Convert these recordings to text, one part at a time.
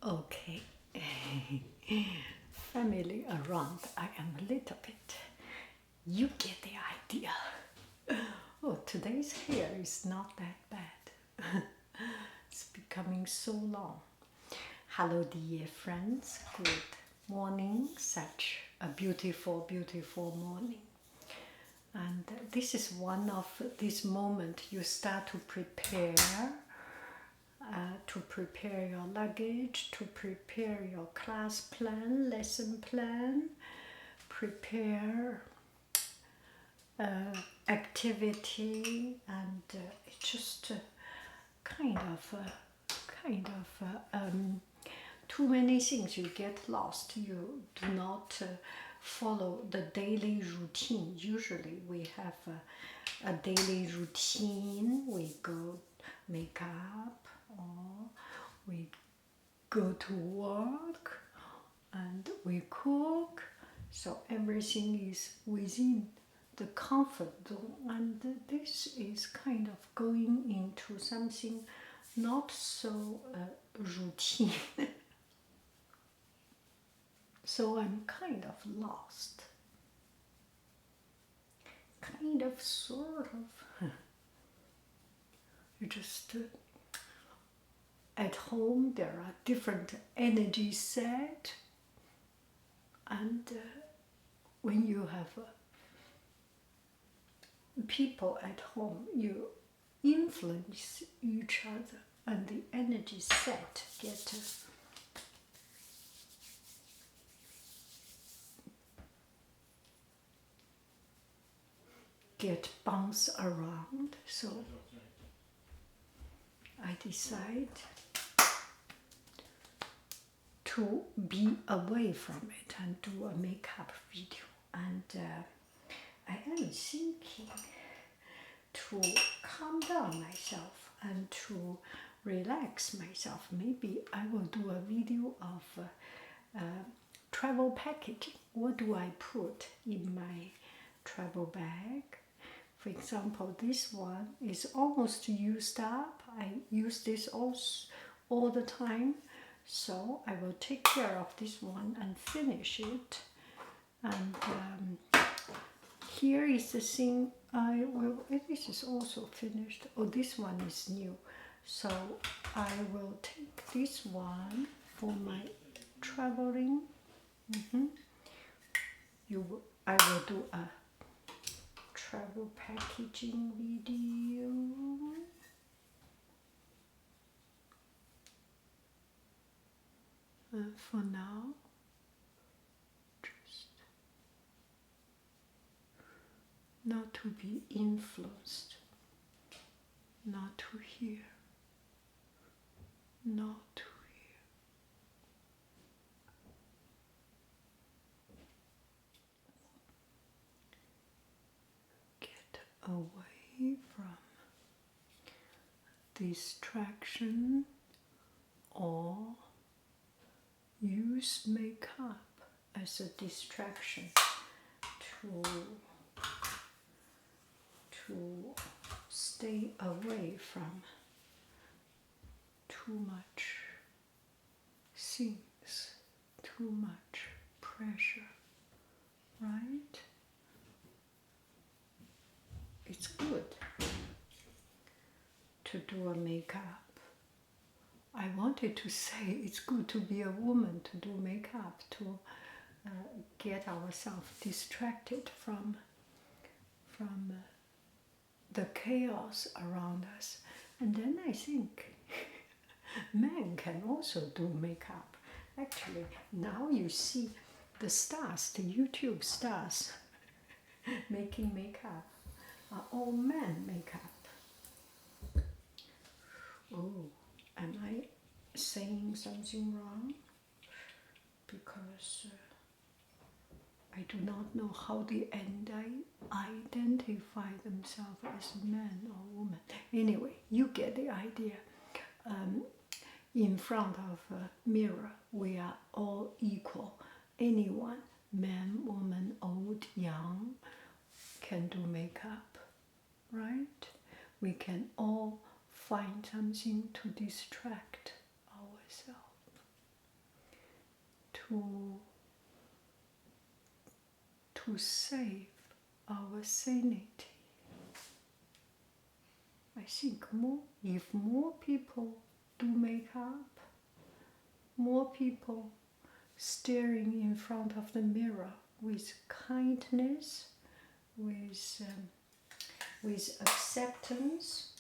Okay, family around, I am a little bit. You get the idea. Oh, today's hair is not that bad. It's becoming so long. Hello, dear friends. Good morning. Such a beautiful, beautiful morning. And this is one of this moment you start to prepare your luggage, to prepare your class plan, lesson plan, prepare activity, and it's just kind of too many things. You get lost. You do not follow the daily routine. Usually we have a daily routine. We go make up, or we go to work, and we cook. So everything is within the comfort zone, and this is kind of going into something not so routine. So I'm kind of lost. Kind of, sort of. You just at home there are different energy set, and when you have people at home, you influence each other, and the energy set get bounced around. So I decide to be away from it and do a makeup video. And I am thinking to calm down myself and to relax myself. Maybe I will do a video of travel packaging. What do I put in my travel bag? For example, this one is almost used up. I use this all the time. So I will take care of this one and finish it. And here is the thing this is also finished. Oh, this one is new. So I will take this one for my traveling. I will do a travel packaging video. For now, just not to be influenced, not to hear, not to hear. Get away from distraction, or use makeup as a distraction to stay away from too much things, too much pressure, right? It's good to do a makeup. I wanted to say it's good to be a woman to do makeup, to get ourselves distracted from the chaos around us. And then I think men can also do makeup. Actually, now you see the stars, the YouTube stars making makeup are all men makeup. Oh, am I saying something wrong? Because I do not know how they identify themselves as man or woman. Anyway, you get the idea. In front of a mirror, we are all equal. Anyone, man, woman, old, young, can do makeup, right? We can all find something to distract ourselves. to save our sanity. I think if more people do makeup, more people staring in front of the mirror with kindness, with acceptance,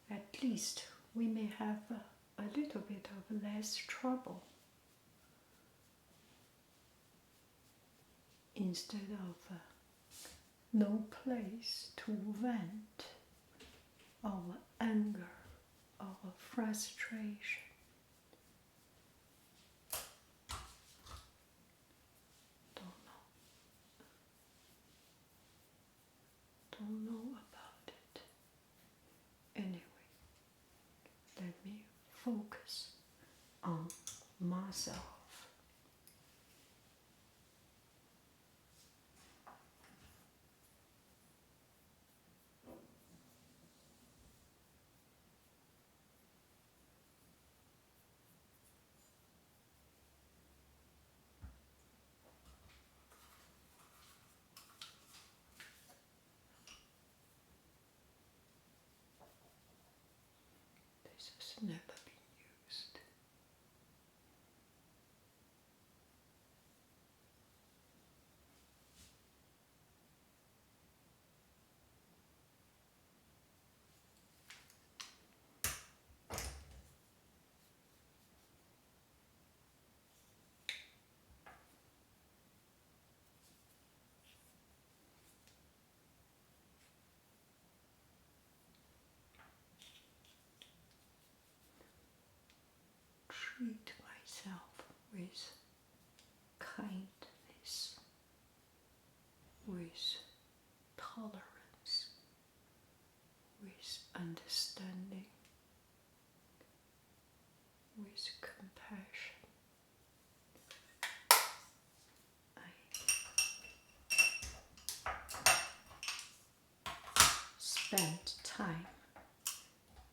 at least we may have a little bit of less trouble instead of no place to vent our anger, our frustration. Don't know about it. Anyway, let me focus on myself. This has never been used. Treat myself with kindness, with tolerance, with understanding, with compassion. I spend time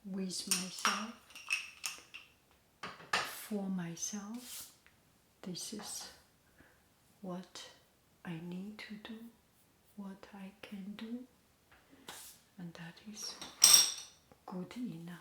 with myself, for myself. This is what I need to do, what I can do, and that is good enough.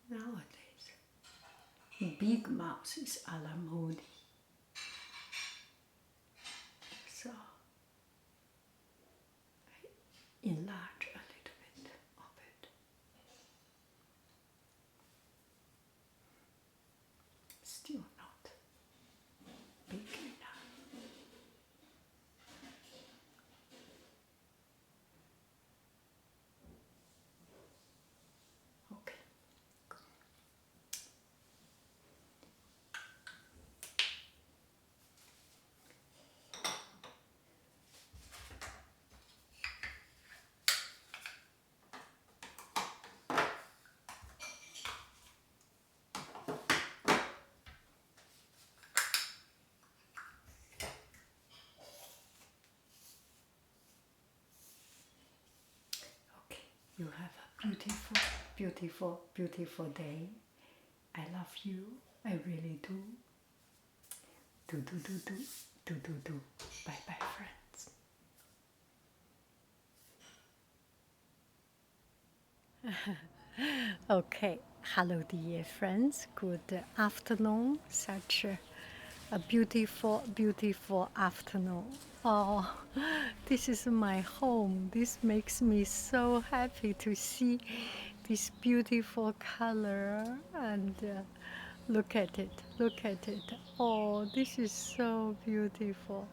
Nowadays, big mouth is a la mode. So I enlarge a little bit of it. Still not big enough. Okay. Okay, you have a beautiful, beautiful, beautiful day. I love you. I really do. Do, do, do, do, do, do, do. Bye bye, friends. Okay, Hello, dear friends. Good afternoon. Such a beautiful, beautiful afternoon. Oh, this is my home. This makes me so happy to see this beautiful color and look at it. Look at it. Oh, this is so beautiful.